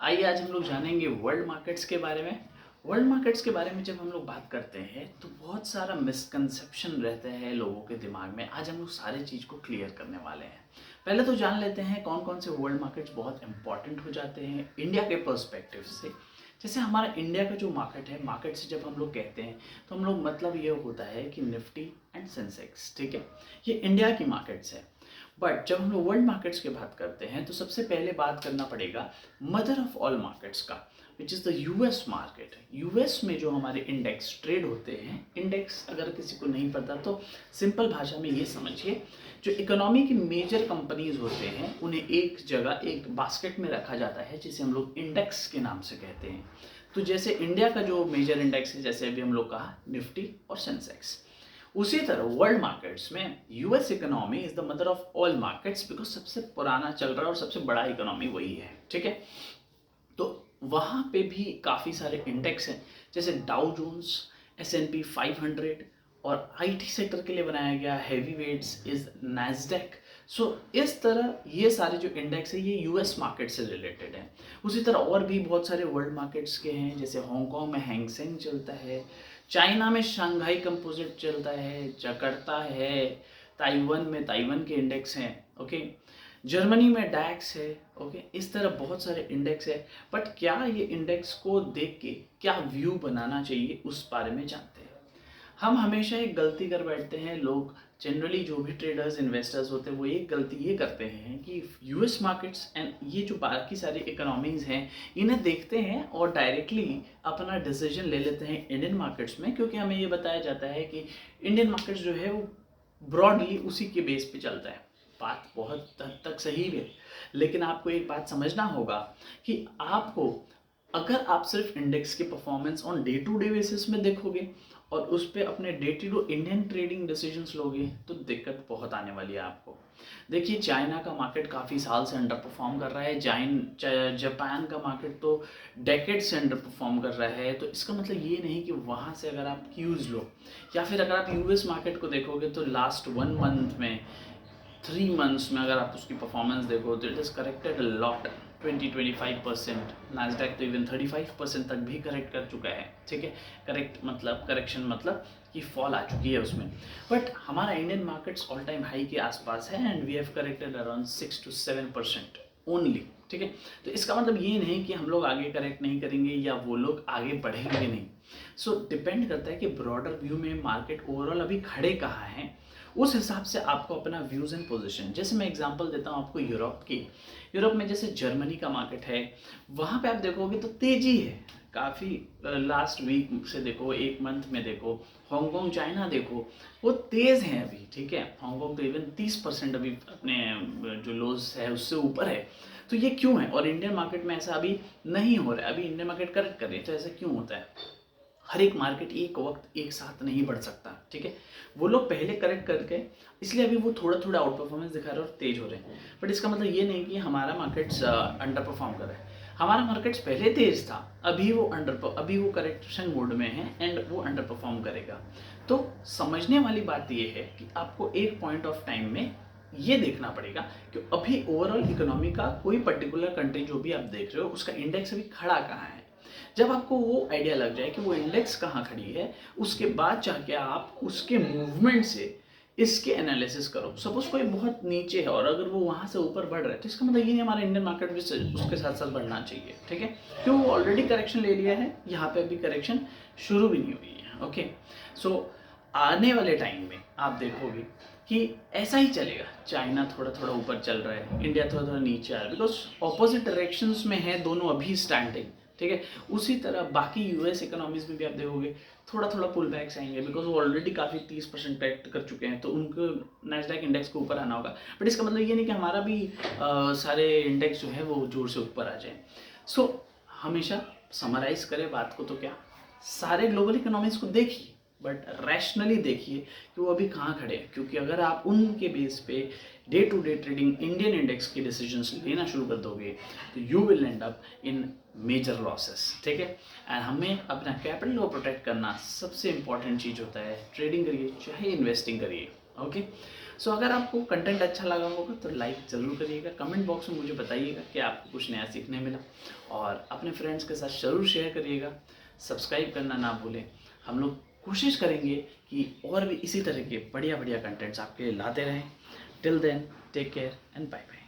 आइए आज हम लोग जानेंगे वर्ल्ड मार्केट्स के बारे में। वर्ल्ड मार्केट्स के बारे में जब हम लोग बात करते हैं तो बहुत सारा मिसकंसेप्शन रहता है लोगों के दिमाग में। आज हम लोग सारी चीज़ को क्लियर करने वाले हैं। पहले तो जान लेते हैं कौन कौन से वर्ल्ड मार्केट्स बहुत इंपॉर्टेंट हो जाते हैं इंडिया के पर्सपेक्टिव से। जैसे हमारा इंडिया का जो मार्केट है, मार्केट से जब हम लोग कहते हैं तो हम लोग मतलब ये होता है कि निफ्टी एंड सेंसेक्स, ठीक है, ये इंडिया की मार्केट्स है। बट जब हम लोग वर्ल्ड मार्केट्स की बात करते हैं तो सबसे पहले बात करना पड़ेगा मदर ऑफ ऑल मार्केट्स का, which is the US market. US में जो हमारे इंडेक्स ट्रेड होते हैं, इंडेक्स अगर किसी को नहीं पता तो सिंपल भाषा में ये समझिए, जो इकोनॉमी की मेजर कंपनीज होते हैं उन्हें एक जगह एक बास्केट में रखा जाता है जिसे हम लोग इंडेक्स के नाम से कहते हैं। तो जैसे इंडिया का जो मेजर इंडेक्स है, जैसे अभी हम लोग कहा निफ्टी और सेंसेक्स, उसी तरह वर्ल्ड मार्केट्स में US economy is the mother of all markets, because सबसे पुराना चल रहा है और सबसे बड़ा इकोनॉमी वही है, ठीक है। तो वहाँ पे भी काफ़ी सारे इंडेक्स हैं, जैसे डाउ जोन्स, S&P 500, और आईटी सेक्टर के लिए बनाया गया हैवी वेट्स इज नैस्डैक। सो इस तरह ये सारे जो इंडेक्स है ये यूएस मार्केट से रिलेटेड है। उसी तरह और भी बहुत सारे वर्ल्ड मार्केट्स के हैं, जैसे हांगकांग में हैंगसेंग चलता है, चाइना में शंघाई कंपोजिट चलता है, जकार्ता है, ताइवान में ताइवान के इंडेक्स हैं, ओके, जर्मनी में डैक्स है, ओके। इस तरह बहुत सारे इंडेक्स है। बट क्या ये इंडेक्स को देख के क्या व्यू बनाना चाहिए उस बारे में जानते हैं। हम हमेशा एक गलती कर बैठते हैं, लोग जनरली जो भी ट्रेडर्स इन्वेस्टर्स होते हैं वो एक गलती ये करते हैं कि यूएस मार्केट्स एंड ये जो बाकी सारी इकोनॉमीज़ हैं इन्हें देखते हैं और डायरेक्टली अपना डिसीजन ले लेते हैं इंडियन मार्केट्स में, क्योंकि हमें ये बताया जाता है कि इंडियन मार्केट्स जो है वो ब्रॉडली उसी के बेस पे चलता है। बात बहुत हद तक सही है, लेकिन आपको एक बात समझना होगा कि आपको, अगर आप सिर्फ इंडेक्स की performance on day to day basis में देखोगे और उस पर अपने day to day Indian trading decisions लोगे तो दिक्कत बहुत आने वाली है आपको। देखिए चाइना का मार्केट काफ़ी साल से अंडर परफॉर्म कर रहा है, जापान का मार्केट तो डेकेड से अंडर परफॉर्म कर रहा है। तो इसका मतलब ये नहीं कि वहाँ से अगर आप क्यूज़ लो, या फिर अगर आप यूएस मार्केट को देखोगे तो लास्ट 1 मंथ में, 3 मंथ्स में अगर आप उसकी परफॉर्मेंस देखो तो it is corrected a lot, 20-25%। Nasdaq तो इवन 35% तक भी करेक्ट कर चुका है, ठीक है। करेक्शन मतलब कि फॉल आ चुकी है उसमें। बट हमारा Indian markets all time high के आसपास है and we have corrected around 6-7% only, ठीक है। तो इसका मतलब ये नहीं कि हम लोग आगे करेक्ट नहीं करेंगे या वो लोग आगे बढ़ेंगे नहीं। सो डिपेंड करता है कि ब्रॉडर व्यू में मार्केट ओवरऑल अभी खड़े कहाँ हैं, उस हिसाब से आपको अपना व्यूज़ एंड पोजीशन। जैसे मैं एग्जांपल देता हूँ आपको यूरोप की। यूरोप में जैसे जर्मनी का मार्केट है, वहाँ पे आप देखोगे तो तेज़ी है काफ़ी। लास्ट वीक से देखो, 1 मंथ में देखो, हांगकांग चाइना देखो, वो तेज़ हैं अभी, ठीक है। हांगकांग तो इवन 30% अभी अपने जो लोज है उससे ऊपर है। तो ये क्यों है, और इंडियन मार्केट में ऐसा अभी नहीं हो रहा है। अभी इंडियन मार्केट करेक्ट कर रही है, तो ऐसा क्यों होता है। हर एक मार्केट एक वक्त एक साथ नहीं बढ़ सकता, ठीक है। वो लोग पहले करेक्ट करके, इसलिए अभी वो थोड़ा थोड़ा आउट परफॉर्मेंस दिखा रहे हैं और तेज हो रहे हैं। बट इसका मतलब ये नहीं कि हमारा मार्केट्स अंडर परफॉर्म कर रहा है। हमारा मार्केट्स पहले तेज था, अभी वो करेक्शन मोड में है एंड वो अंडर परफॉर्म करेगा। तो समझने वाली बात ये है कि आपको एक पॉइंट ऑफ टाइम में ये देखना पड़ेगा कि अभी ओवरऑल इकोनॉमी का कोई पर्टिकुलर कंट्री जो भी आप देख रहे हो उसका इंडेक्स अभी खड़ा कहाँ है। जब आपको वो आइडिया लग जाए कि वो इंडेक्स कहाँ खड़ी है, उसके बाद जाके आप उसके मूवमेंट से इसके एनालिसिस करो। सपोज कोई बहुत नीचे है और अगर वो वहाँ से ऊपर बढ़ रहा है तो इसका मतलब ये नहीं हमारा इंडियन मार्केट भी उसके साथ साथ बढ़ना चाहिए, ठीक है। क्यों, वो ऑलरेडी करेक्शन ले लिया है, यहाँ पे अभी करेक्शन शुरू भी नहीं हुई है, ओके। सो आने वाले टाइम में आप देखोगे कि ऐसा ही चलेगा। चाइना थोड़ा थोड़ा ऊपर चल रहा है, इंडिया थोड़ा थोड़ा नीचे आ रहा है, बिकॉज ऑपोजिट डायरेक्शंस में है दोनों अभी स्टैंडिंग, ठीक है। उसी तरह बाकी यूएस इकोनॉमीज में भी आप देखोगे थोड़ा थोड़ा पुल बैक्स आएंगे, बिकॉज वो ऑलरेडी काफ़ी 30% करेक्ट कर चुके हैं, तो उनको नैस्डैक इंडेक्स के ऊपर आना होगा। बट इसका मतलब ये नहीं कि हमारा भी सारे इंडेक्स जो है वो जोर से ऊपर आ जाए। सो हमेशा समराइज करें बात को तो क्या, सारे ग्लोबल इकोनॉमीज को देखिए बट रैशनली देखिए कि वो अभी कहाँ खड़े हैं, क्योंकि अगर आप उनके बेस पे day to day trading Indian index के डिसीजंस लेना शुरू कर दोगे तो you will end up in major losses, ठीक है। एंड हमें अपना कैपिटल को प्रोटेक्ट करना सबसे इंपॉर्टेंट चीज़ होता है। ट्रेडिंग करिए चाहे इन्वेस्टिंग करिए, ओके। सो अगर आपको कंटेंट अच्छा लगा होगा तो लाइक ज़रूर करिएगा, कमेंट बॉक्स में मुझे बताइएगा कि आपको कुछ नया सीखने मिला, और अपने फ्रेंड्स के साथ ज़रूर शेयर करिएगा। सब्सक्राइब करना ना भूलें। हम लोग कोशिश करेंगे कि और भी इसी तरह के बढ़िया बढ़िया कंटेंट्स आपके लिए लाते रहें। Till then, take care and bye bye.